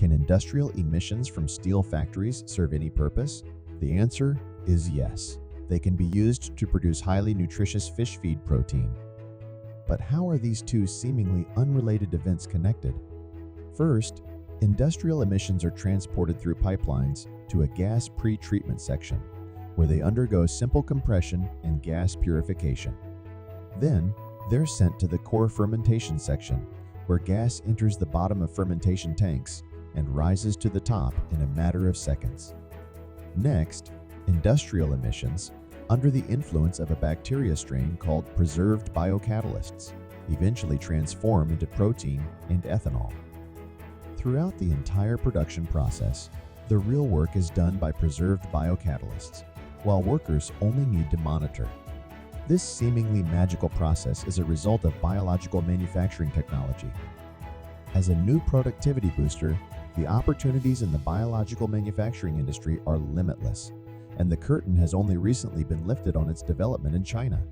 Can industrial emissions from steel factories serve any purpose? The answer is yes. They can be used to produce highly nutritious fish feed protein. But how are these two seemingly unrelated events connected? First, industrial emissions are transported through pipelines to a gas pre-treatment section, where they undergo simple compression and gas purification. Then, they're sent to the core fermentation section, where gas enters the bottom of fermentation tanks and rises to the top in a matter of seconds. Next, industrial emissions, under the influence of a bacteria strain called preserved biocatalysts, eventually transform into protein and ethanol. Throughout the entire production process, the real work is done by preserved biocatalysts, while workers only need to monitor. This seemingly magical process is a result of biological manufacturing technology. As a new productivity booster, the opportunities in the biological manufacturing industry are limitless, and the curtain has only recently been lifted on its development in China.